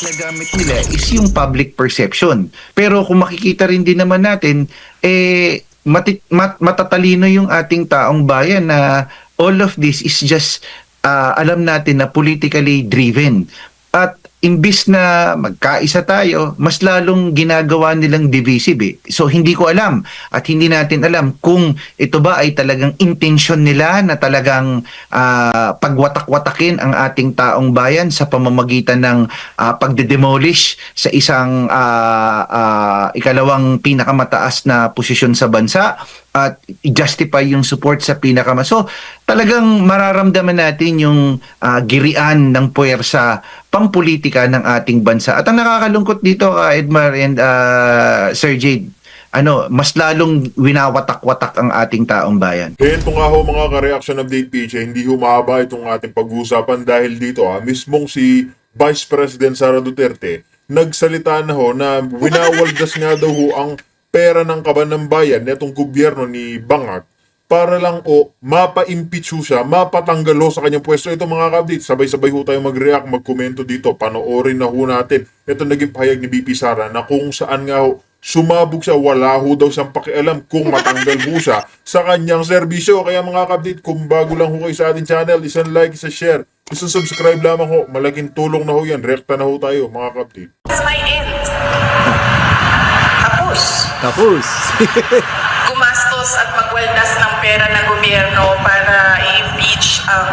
na gamit nila is yung public perception. Pero kung makikita rin din naman natin, matatalino yung ating taong bayan na all of this is just alam natin na politically driven. At imbis na magkaisa tayo, mas lalong ginagawa nilang divisive eh. So hindi ko alam at hindi natin alam kung ito ba ay talagang intention nila na talagang pagwatak-watakin ang ating taong bayan sa pamamagitan ng pagde-demolish sa isang ikalawang pinakamataas na posisyon sa bansa at justify yung support sa pinakama. So talagang mararamdaman natin yung girian ng puwersa pampolitika ng ating bansa. At ang nakakalungkot dito, Edmar and Sir Jade, mas lalong winawatak-watak ang ating taong bayan. Ito nga ho mga ka-reaction update PJ, hindi humaba itong ating pag-uusapan dahil dito mismong si Vice President Sara Duterte nagsalita na ho na winawaldas nga daw ho ang pera ng kaban ng bayan netong gobyerno ni Bangag para lang mapa-impeach ho siya, mapatanggal ho sa kanyang pwesto. Ito mga ka-update, sabay-sabay ho tayo mag-react, mag-komento dito, panoorin na ho natin. Ito naging pahayag ni BP Sara na kung saan nga ho sumabog siya, wala ho daw siyang pakialam kung matanggal ho siya sa kanyang serbisyo. Kaya mga ka-update, kung bago lang ho kayo sa ating channel, isang like, isang share, isang subscribe lamang ho, malaking tulong na ho yan, rekta na ho tayo mga ka-update. That's my end. Tapos. Gumastos at magwaldas ng pera ng gobyerno para i-impeach ang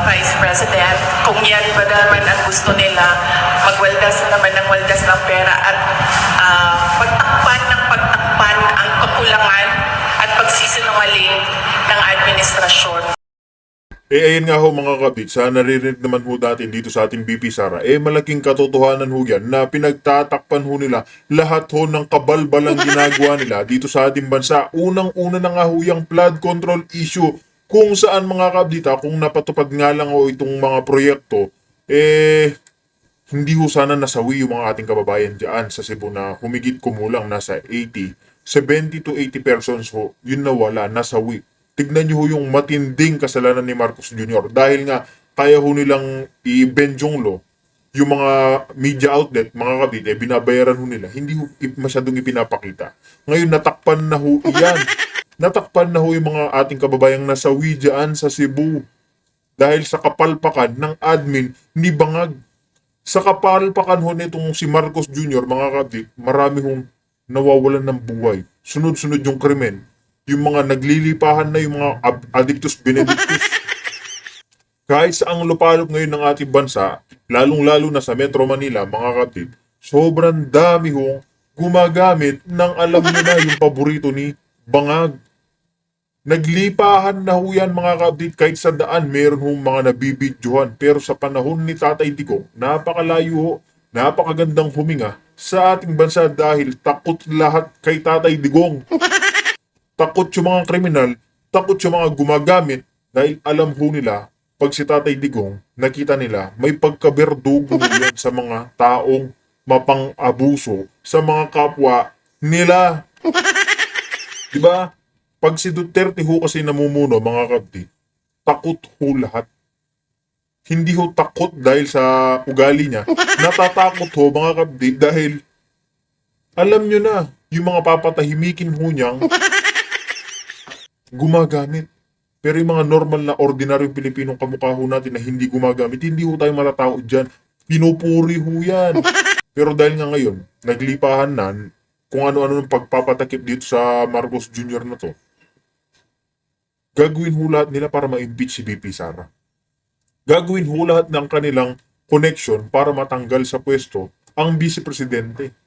Vice President. Kung yan ba naman ang gusto nila, magwaldas naman ng waldas ng pera at pagtakpan ang kakulangan at pagsisinungaling ng administrasyon. Ayun nga ho mga kabit, sa naririnig naman ho natin dito sa ating BP Sara, malaking katotohanan ho yan na pinagtatakpan ho nila lahat ho ng kabalbalang ginagawa nila dito sa ating bansa. Unang-una na nga ho yung flood control issue kung saan mga kabdita, kung napatupad nga lang ho itong mga proyekto, hindi ho sana nasawi yung mga ating kababayan dyan sa Cebu na humigit kumulang nasa 70 to 80 persons ho, yun nawala, nasawi. Tignan nyo ho yung matinding kasalanan ni Marcos Jr. Dahil nga kaya ho nilang i-benjonglo yung mga media outlet, mga kabit, binabayaran ho nila. Hindi ho masyadong ipinapakita. Ngayon natakpan na ho yan. Natakpan na ho yung mga ating kababayang nasawi dyan sa Cebu. Dahil sa kapalpakan ng admin ni Bangag. Sa kapalpakan ho nitong si Marcos Jr., mga kabit, marami hong nawawalan ng buhay. Sunod-sunod yung krimen. Yung mga naglilipahan na yung mga addictus benedictus. Kahit sa ang lupalop ngayon ng ating bansa, lalong-lalo na sa Metro Manila, mga kapatid, sobrang dami hong gumagamit ng alam nyo na yung paborito ni Bangag. Naglipahan na ho yan mga kapatid, kahit sa daan meron hong mga nabibidyohan. Pero sa panahon ni Tatay Digong, napakalayo ho, napakagandang huminga sa ating bansa dahil takot lahat kay Tatay Digong. Takot yung mga kriminal, takot yung mga gumagamit dahil alam ho nila, pag si Tatay Digong, nakita nila, may pagkaberdugo yan sa mga taong mapang-abuso, sa mga kapwa nila. Diba? Pag si Duterte ho kasi namumuno, mga kabdi, takot ho lahat. Hindi ho takot dahil sa ugali niya, natatakot ho mga kabdi dahil alam nyo na, yung mga papatahimikin ho niyang gumagamit. Pero yung mga normal na ordinaryong Pilipinong kamukha ho natin na hindi gumagamit, hindi ho tayo matatao dyan. Pinupuri ho yan. Pero dahil nga ngayon, naglipahan na kung ano-ano ng pagpapatakip dito sa Marcos Jr. na to, gagawin ho lahat nila para ma-impeach si BP Sara. Gagawin ho lahat ng kanilang connection para matanggal sa pwesto ang Vice Presidente.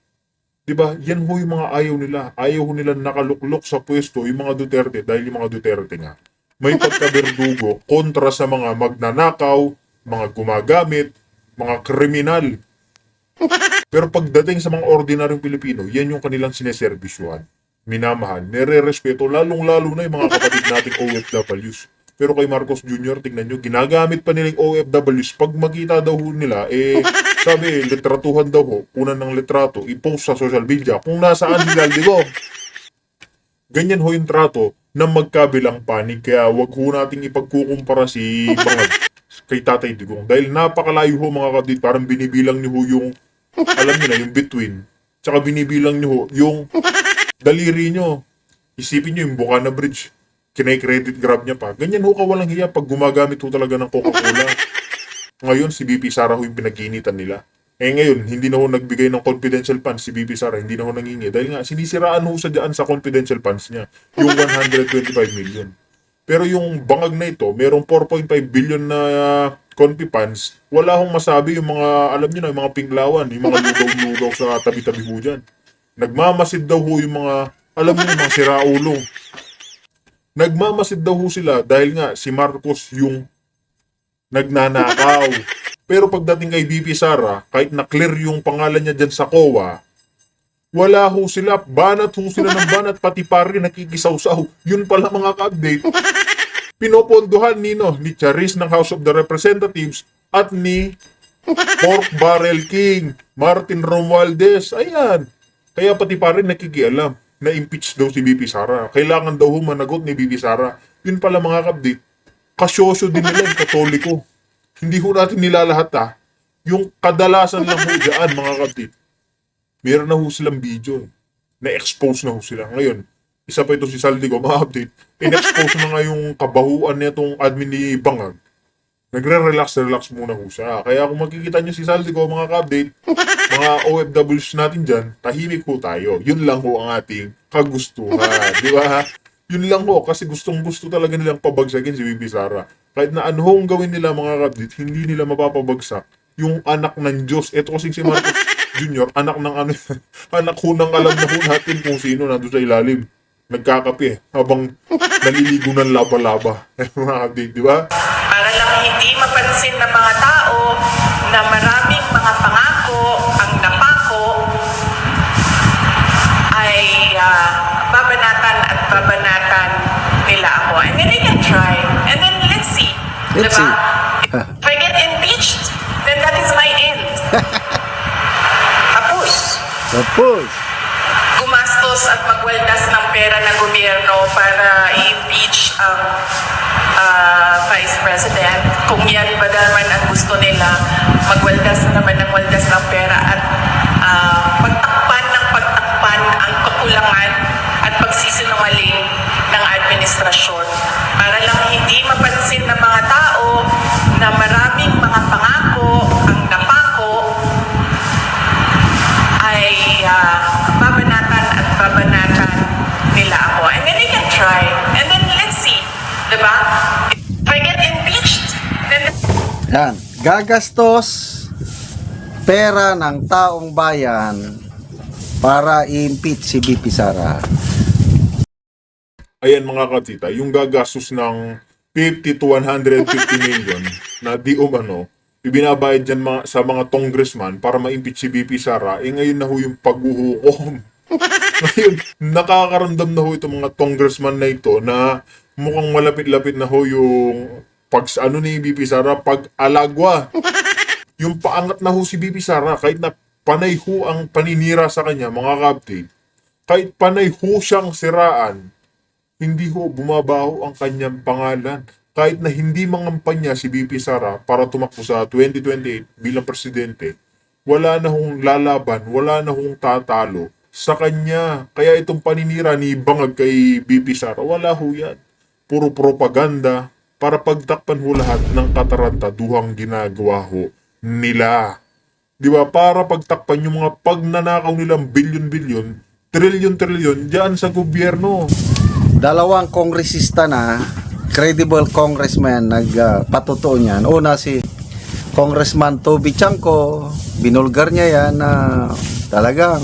Diba? Yan ho yung mga ayaw nila. Ayaw ho nila nakaluklok sa pwesto yung mga Duterte dahil yung mga Duterte nga may pagkaberdugo kontra sa mga magnanakaw, mga gumagamit, mga kriminal. Pero pagdating sa mga ordinaryong Pilipino, yan yung kanilang sineservisyuhan. Minamahal, nire-respeto, lalong-lalo na yung mga kapatid nating OFWs. Pero kay Marcos Jr., tingnan nyo, ginagamit pa nilang OFWs. Pag makita daw nila, sabi, litratuhan daw ho, kunan ng litrato, i-post sa social media kung nasaan si Galdigo. Ganyan ho yung trato ng magkabilang panig. Kaya wag ho nating ipagkukumpara si Bangag kay Tatay Digong. Dahil napakalayo ho mga kapatid, parang binibilang niyo ho yung, alam niyo na, yung between. Tsaka binibilang niyo ho yung daliri niyo. Isipin niyo yung Bukana Bridge, kinay-credit grab niya pa. Ganyan ho kawalang hiya pag gumagamit ho talaga ng Coca-Cola. Ngayon, si BP Sara ho yung pinag-initan nila. Ngayon, hindi na ho nagbigay ng confidential funds si BP Sara, hindi na ho nangingi. Dahil nga, sinisiraan ho siya dyan sa confidential funds niya, yung 125 million. Pero yung bangag na ito, merong 4.5 billion na confi funds, wala hong masabi yung mga, alam niyo na, yung mga pinglawan, yung mga lugaw-lugaw sa tabi-tabi ho dyan. Nagmamasid daw ho yung mga, alam niyo, yung mga siraulo. Nagmamasid daw ho sila dahil nga si Marcos yung nagnanakaw. Pero pagdating kay BP Sara, kahit na-clear yung pangalan niya dyan sa COA, wala ho sila, banat ho sila ng banat, pati pari nakikisaw-saw. Yun pala mga ka-update. Pinopondohan ni Charis ng House of the Representatives at ni Pork Barrel King, Martin Romualdez. Ayan. Kaya pati pari nakikialam na impeach daw si BP Sara. Kailangan daw managot ni BP Sara. Yun pala mga ka-update. Kasyosyo din nila yung Katoliko. Hindi ho natin nilalahat yung kadalasan lang ho dyan mga kapatid. Meron na ho silang video. Na-expose na ho sila. Ngayon, isa pa ito si Saldico, mga update. In-expose na nga yung kabahuan niya itong admin ni Bangag. Nagre-relax muna ho siya. Kaya kung makikita niyo si Saldico, mga ka-update, mga OFWs natin dyan, tahimik ho tayo. Yun lang ho ang ating kagustuhan. Di ba? Yun lang ho. Kasi gustong-gusto talaga nilang pabagsakin si Bibi Sara. Kahit na ano hong gawin nila mga ka-update, hindi nila mapapabagsak yung anak ng Diyos. Ito kasing si Marcos Jr., anak ng ano, anak ho nang alam na ho natin kung sino nandun sa ilalim. Nagkakape habang naliligo ng laba-laba. Mga update, di ba? Para lang hindi mapansin ng mga tao na maraming mga pangako ang napako ay babanatan at babanatan nila ako. And then they can try. And then let's see. Let's diba? see. If I get impeached, then that is my end. Tapos, Gumastos at magwaldas ng pera ng gobyerno para i-impeach ang Vice President. Kung yan ba naman ang gusto nila, magwaldas naman ng waldas ng pera at pagtakpan ang kakulangan at pagsisinungaling ng administrasyon. Para lang hindi mapansin ng mga tao na maraming mga pangako ang napako ay babanatan at babanatan nila ako. And then they can try. And then let's see. Diba? If I get impeached, then yan, gagastos pera ng taong bayan para i-impeach si BP Sara. Ayan mga katita, yung gagastos ng 50 to 150 million na di umano, ibinabayad dyan sa mga congressman para ma-impeach si BP Sara, ngayon na ho yung paghuhukom. Ngayon, nakakaramdam na ho itong mga congressman na ito na mukhang malapit-lapit na ho yung ano ni BP Sara, pag-alagwa. Yung paangat na ho si BP Sara, kahit na panay ho ang paninira sa kanya, mga kapatid, kahit panay ho siyang siraan, hindi ho bumabaho ang kanyang pangalan. Kahit na hindi mangampanya si BP Sara para tumakbo sa 2028 bilang presidente, wala na hong lalaban, wala na hong tatalo sa kanya. Kaya itong paninira ni Bangag kay BP Sara, wala ho yan. Puro propaganda para pagtakpan ho lahat ng katarantaduhang ginagawa ho nila. Di ba? Para pagtakpan yung mga pagnanakaw nilang bilyon-bilyon, trilyon-trilyon dyan sa gobyerno. Dalawang kongresista na credible congressman nagpatotoo niyan. Una si Congressman Toby Chanco, binulgar niya yan na talagang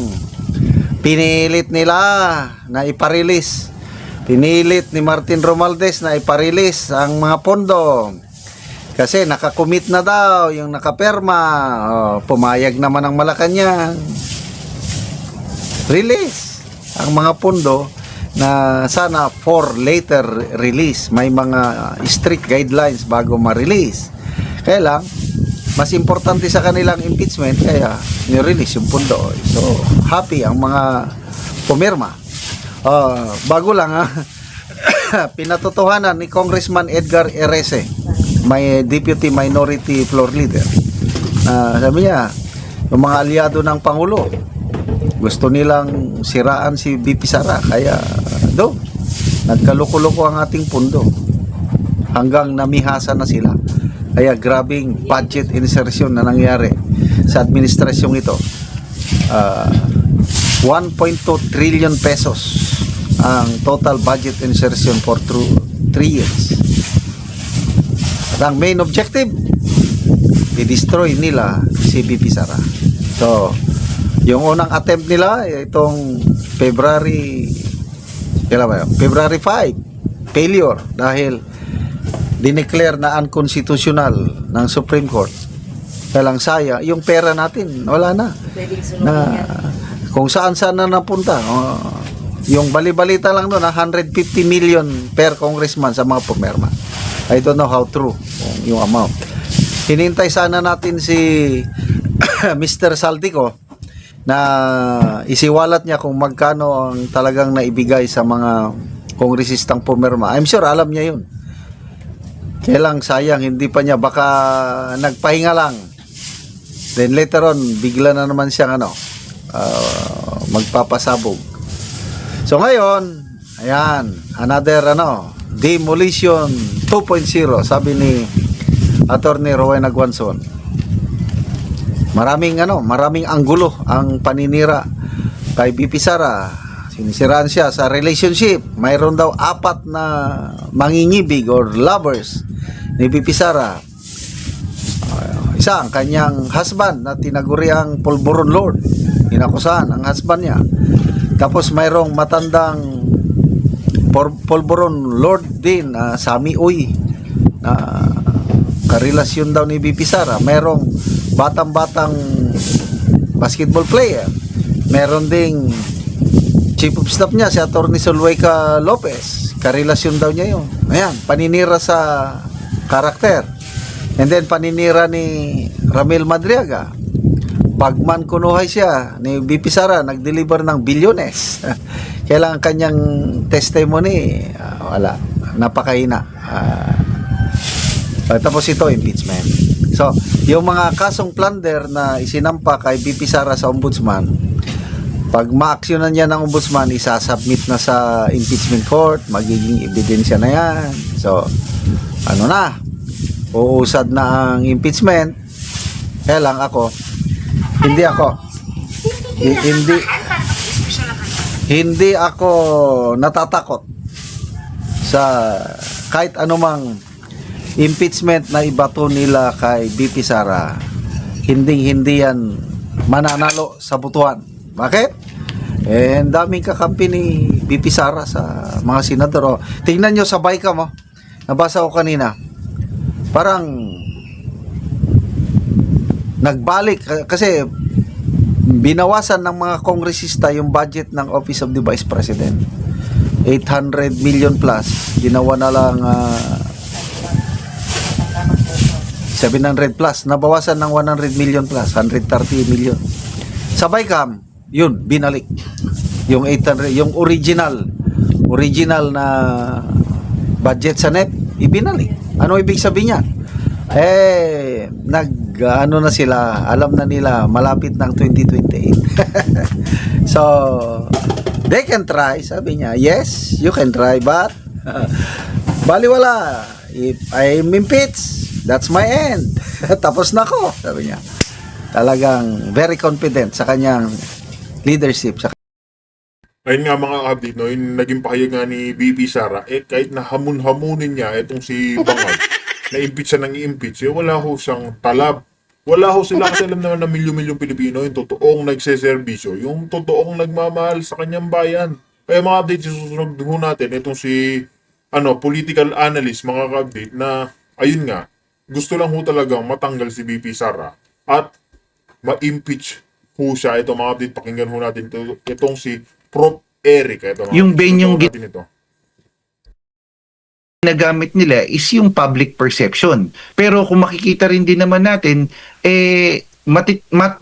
pinilit nila na iparelease. Pinilit ni Martin Romualdez na iparelease ang mga pondo. Kasi nakakomit na daw yung nakaperma. Pumayag naman ang Malacanang. Release ang mga pondo na sana for later release. May mga strict guidelines bago ma-release. Kaya lang, mas importante sa kanilang impeachment, kaya ni-release yung pondo. So, happy ang mga pumirma. Bago lang pinatotohanan ni Congressman Edgar Erese may deputy minority floor leader. Sabi niya, yung mga aliado ng Pangulo, gusto nilang siraan si VP Sara. Kaya, nagkaluko-luko ang ating pundo. Hanggang namihasa na sila. Kaya grabing budget insertion na nangyari sa administrasyong ito. 1.2 trillion pesos ang total budget insertion for 3 years. At ang main objective, i-destroy nila si VP Sara. So, yung unang attempt nila, itong February 5, failure dahil dineclare na unconstitutional ng Supreme Court. Kaya lang saya, yung pera natin, wala na. Kung saan-saan na napunta. Yung bali-balita lang doon, 150 million per congressman sa mga pumirma. I don't know how true yung amount. Hinintay sana natin si Mr. Saldico na isiwalat niya kung magkano ang talagang naibigay sa mga kongresistang pumirma. I'm sure alam niya yun. Kaya lang sayang, hindi pa niya, baka nagpahinga lang. Then later on, bigla na naman siyang magpapasabog. So ngayon, ayan, another demolition 2.0, sabi ni Attorney Rowena Guanzon. Maraming anggulo ang paninira kay VP Sara. Sinisiraan siya sa relationship. Mayroon daw 4 na mangingibig or lovers ni VP Sara. Isa ang kanyang husband na tinaguriang Polvoron Lord. Inakusahan ang husband niya. Tapos mayroong matandang Polvoron Lord din, Sami Uy, na karelasyon daw ni VP Sara. Mayroong batang-batang basketball player. Meron ding chief of staff niya, si Atty. Zulueca Lopez. Karelasyon daw niya yun. Ayan, paninira sa karakter. And then paninira ni Ramil Madriaga. Pagman kunuhay siya ni VP Sara, nag-deliver ng bilyones. Kailangan kanyang testimony, wala, napakahina. Tapos ito, impeachment. So, yung mga kasong plunder na isinampa kay VP Sara sa ombudsman, pag ma-actionan niya ng ombudsman, isasubmit na sa impeachment court, magiging ebidensya na yan. So, uusad na ang impeachment. Kaya lang hindi ako natatakot sa kahit anumang impeachment na ibato nila kay VP Sara. Hindi yan mananalo sa butuan. Bakit? Ang daming kakampi ni VP Sara sa mga senador. Tingnan nyo sa Bicam mo. Nabasa ko kanina. Parang nagbalik kasi binawasan ng mga kongresista yung budget ng Office of the Vice President. 800 million plus. Ginawa na lang 700 plus. Nabawasan ng 100 million plus. 130 million. Sa Bicam, yun, binalik. Yung 800, yung original na budget sa NEP, ibinalik. Ano ibig sabihin niya? Na sila, alam na nila, malapit ng 2028. So, they can try, sabi niya. Yes, you can try, but baliwala. If I'm impeached, that's my end. Tapos na ako, sabi niya. Talagang very confident sa kanyang leadership. Ayun nga mga update, yung naging pahayag nga ni VP Sara, kahit na hamun-hamunin niya itong si Bangag, na-impeach siya ng i-impeach, wala ho siyang talab. Wala ho sila kasi alam naman na milyon-milyong Pilipino, yung totoong nagseserbisyo, yung totoong nagmamahal sa kanyang bayan. Kaya mga update, susunod ho natin, itong si political analyst, mga update, na ayun nga, gusto lang ho talagang matanggal si VP Sara at ma-impeach ho siya. Ito mga update, pakinggan ho natin itong si Prof. Eric. Ito, Yung benyong natin ito. Ginagamit nila is yung public perception. Pero kung makikita rin din naman natin,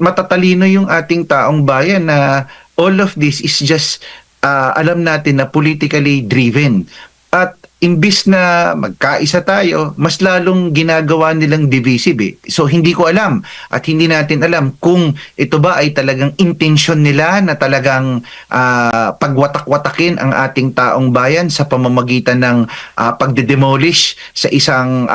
matatalino yung ating taong bayan na all of this is just alam natin na politically driven. At imbis na magkaisa tayo, mas lalong ginagawa nilang divisive eh. So hindi ko alam at hindi natin alam kung ito ba ay talagang intensyon nila na talagang pagwatak-watakin ang ating taong bayan sa pamamagitan ng pagde-demolish sa isang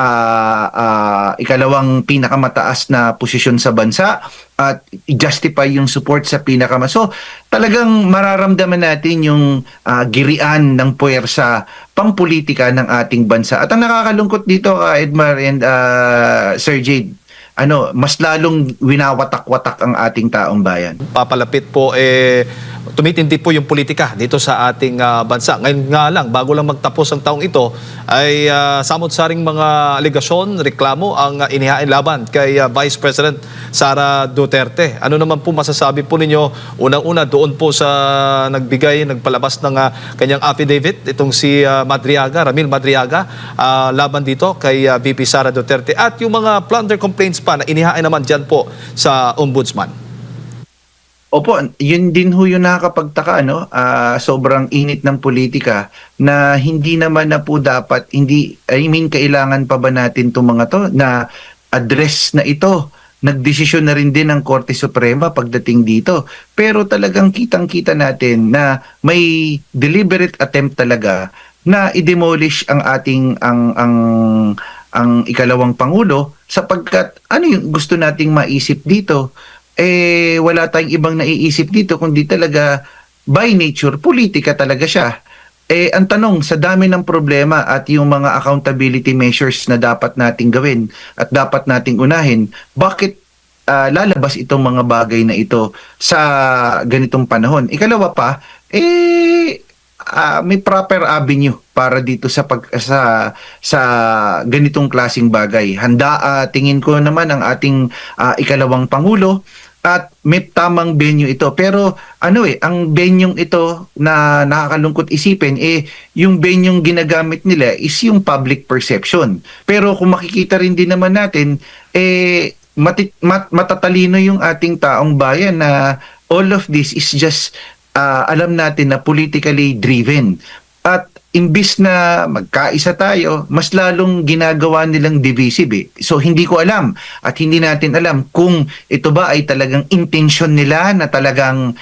ikalawang pinakamataas na posisyon sa bansa at justify yung support sa So talagang mararamdaman natin yung girian ng puwersa pampolitika ng ating bansa. At ang nakakalungkot dito, Edmar and Sir Jade, mas lalong winawatak-watak ang ating taong bayan. Papalapit po, tumitindi po yung politika dito sa ating bansa. Ngayon nga lang, bago lang magtapos ang taong ito, ay samot-saring mga aligasyon, reklamo ang inihain laban kay Vice President Sara Duterte. Ano naman po masasabi po ninyo? Unang-una, doon po sa nagpalabas ng kanyang affidavit, itong si Ramil Madriaga, laban dito kay VP Sara Duterte. At yung mga plunder complaints pa na inihain naman dyan po sa Ombudsman. Opo, yun din ho yung nakakapagtaka, sobrang init ng politika na hindi naman na po dapat, kailangan pa ba natin itong mga to na address na ito. Nagdesisyon na rin din ng Korte Suprema pagdating dito. Pero talagang kitang-kita natin na may deliberate attempt talaga na i-demolish ang ating ang ikalawang pangulo sapagkat ano yung gusto nating maisip dito? Wala tayong ibang naiisip dito kundi talaga by nature, politika talaga siya. Ang tanong, sa dami ng problema at yung mga accountability measures na dapat nating gawin at dapat nating unahin, bakit lalabas itong mga bagay na ito sa ganitong panahon? Ikalawa pa, may proper avenue para dito sa ganitong klasing bagay. Handa tingin ko naman ang ating ikalawang pangulo at may tamang venue ito. Pero ang venyong ito na nakakalungkot isipin yung venyong ginagamit nila is yung public perception. Pero kung makikita rin din naman natin matatalino yung ating taong bayan na all of this is just alam natin na politically driven. At imbis na magkaisa tayo, mas lalong ginagawa nilang divisive eh. So hindi ko alam at hindi natin alam kung ito ba ay talagang intensyon nila na talagang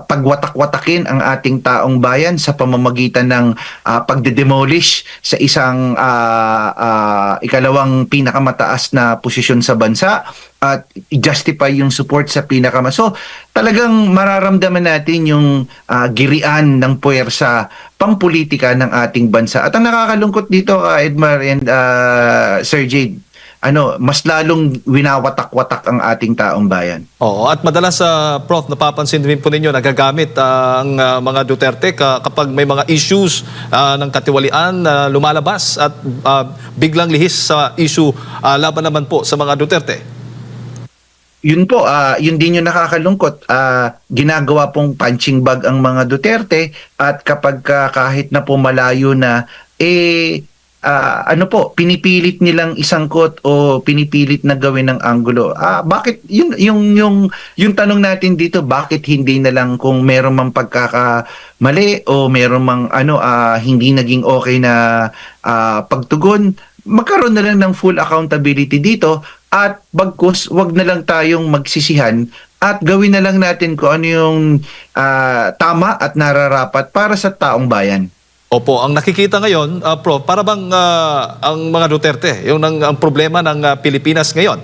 pagwatak-watakin ang ating taong bayan sa pamamagitan ng pagde-demolish sa isang ikalawang pinakamataas na posisyon sa bansa at i-justify yung support sa So talagang mararamdaman natin yung girian ng puwersa pampolitika ng ating bansa. At ang nakakalungkot dito, Edmar and Sir Jade, mas lalong winawatak-watak ang ating taong bayan. Oo, at madalas Prof, napapansin din po ninyo, nagagamit ang mga Duterte kapag may mga issues ng katiwalian lumalabas at biglang lihis sa issue laban naman po sa mga Duterte. Yun po, yun din yung nakakalungkot. Ginagawa pong punching bag ang mga Duterte at kapag kahit na po malayo na, pinipilit nilang isangkot o pinipilit na gawin ng anggulo. Bakit, yung tanong natin dito, bakit hindi na lang kung meron mang pagkakamali o meron mang hindi naging okay na pagtugon, magkaroon na lang ng full accountability dito at bagkus wag na lang tayong magsisihan at gawin na lang natin kung ano yung tama at nararapat para sa taong bayan. Opo, ang nakikita ngayon, Prof, para bang ang mga Duterte, yung ang problema ng Pilipinas ngayon?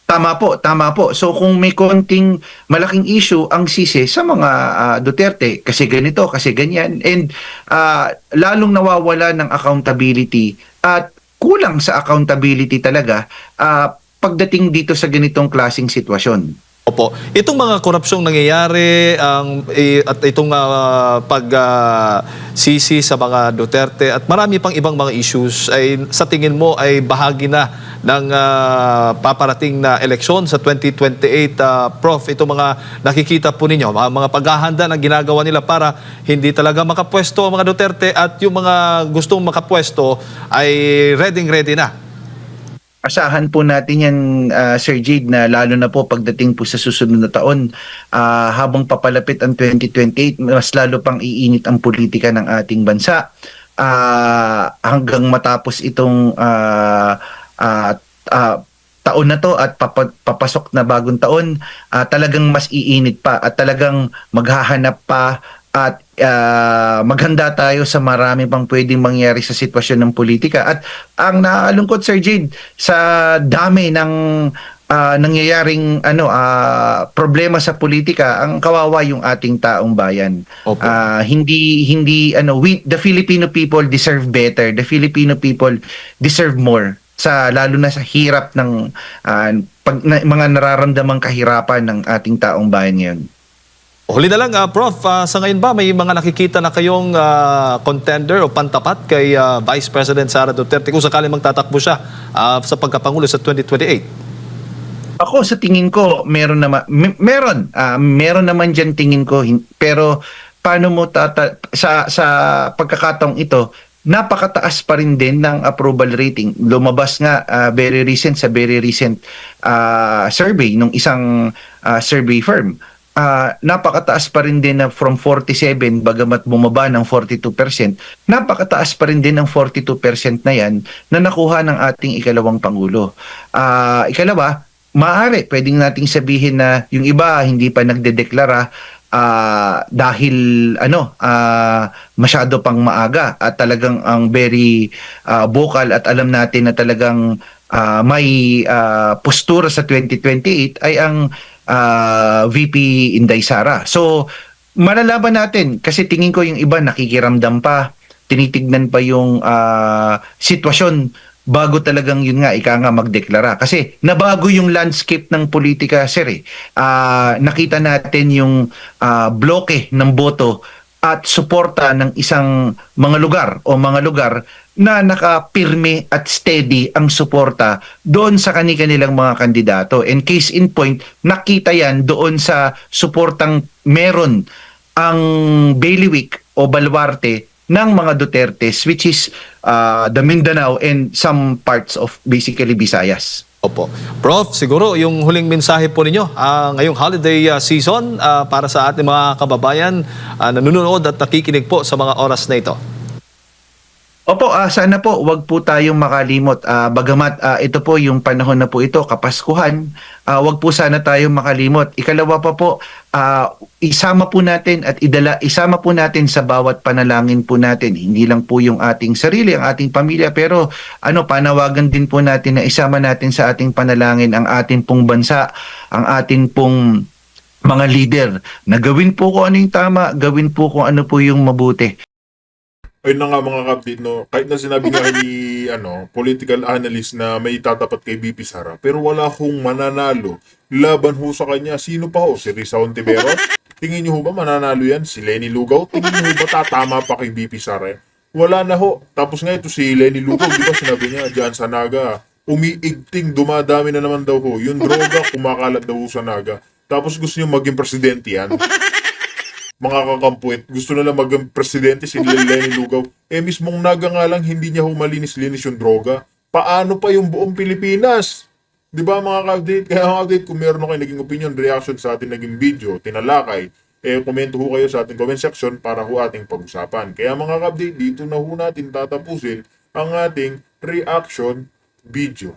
Tama po. So kung may konting malaking issue ang sisi sa mga Duterte, kasi ganito, kasi ganyan, and lalong nawawala ng accountability at kulang sa accountability talaga pagdating dito sa ganitong klaseng sitwasyon. Opo. Itong mga korupsyong nangyayari at itong pagsisi sa mga Duterte at marami pang ibang mga issues ay sa tingin mo ay bahagi na ng paparating na eleksyon sa 2028, Prof. Itong mga nakikita po ninyo, mga paghahanda na ginagawa nila para hindi talaga makapwesto ang mga Duterte at yung mga gustong makapwesto ay ready na. Asahan po natin yan, Sir Jade, na lalo na po pagdating po sa susunod na taon, habang papalapit ang 2028, mas lalo pang iinit ang politika ng ating bansa. Hanggang matapos itong taon na to at papasok na bagong taon, talagang mas iinit pa at talagang maghahanap pa at maghanda tayo sa marami pang pwedeng mangyari sa sitwasyon ng politika. At ang naalungkot, Sir Jade, sa dami ng nangyayaring problema sa politika, ang kawawa yung ating taong bayan. Opo. The Filipino people deserve better. The Filipino people deserve more, sa lalo na sa hirap ng mga nararamdamang kahirapan ng ating taong bayan ngayon. Huli na lang, Prof, sa ngayon ba may mga nakikita na kayong contender o pantapat kay Vice President Sara Duterte kung sakaling magtatakbo siya sa pagkapangulo sa 2028? Ako sa tingin ko meron naman diyan tingin ko, pero paano mo sa pagkakataong ito, napakataas pa rin din ng approval rating. Lumabas nga very recent survey nung isang survey firm. Napakataas pa rin din na from 47, bagamat bumaba ng 42%, napakataas pa rin din ng 42% na yan na nakuha ng ating ikalawang Pangulo. Ikalawa, pwedeng nating sabihin na yung iba hindi pa nagdedeklara dahil masyado pang maaga at talagang ang very vocal at alam natin na talagang may postura sa 2028 ay ang VP Inday Sara. So malalaban natin kasi tingin ko yung iba nakikiramdam pa, tinitignan pa yung sitwasyon bago talagang yun nga magdeklara, kasi nabago yung landscape ng politika, sir. Nakita natin yung bloke ng boto at suporta ng isang mga lugar na nakapirme at steady ang suporta doon sa kanilang mga kandidato. And case in point, nakita yan doon sa suportang meron ang bailiwick o baluarte ng mga Dutertes, which is the Mindanao and some parts of basically Visayas. Opo. Prof, siguro yung huling mensahe po ninyo ngayong holiday season para sa ating mga kababayan nanonood at nakikinig po sa mga oras na ito. Opo, sana po wag po tayong makalimot. Bagamat ito po yung panahon na po ito, Kapaskuhan, wag po sana tayong makalimot. Ikalawa pa po, isama po natin sa bawat panalangin po natin. Hindi lang po yung ating sarili, ang ating pamilya, pero panawagan din po natin na isama natin sa ating panalangin ang ating pong bansa, ang ating pong mga leader, na gawin po kung ano yung tama, gawin po kung ano po yung mabuti. Ayun na nga mga kapatid, no? Kahit na sinabi nga ni political analyst na may tatapat kay VP Sara, pero wala hong mananalo laban ho sa kanya. Sino pa ho? Si Risa Ontiveros? Tingin niyo ho ba mananalo yan? Si Lenny Lugaw? Tingin niyo ho ba tatama pa kay VP Sara? Wala na ho. Tapos nga ito si Lenny Lugaw, di ba sinabi niya dyan sa Naga, umiigting, dumadami na naman daw ho. Yung droga, kumakalat daw ho sa Naga. Tapos gusto niyo maging presidente yan? Mga kakampuit, gusto na lang maging presidente si Lenny Lugaw. Mismong Naga nga lang, hindi niya humalinis-linis yung droga. Paano pa yung buong Pilipinas? Di ba mga ka-update? Kaya mga update, kung meron kayo naging opinion, reaction sa ating naging video, tinalakay, komento ho kayo sa ating comment section para ho ating pag-usapan. Kaya mga ka-update, dito na ho natin tatapusin ang ating reaction video.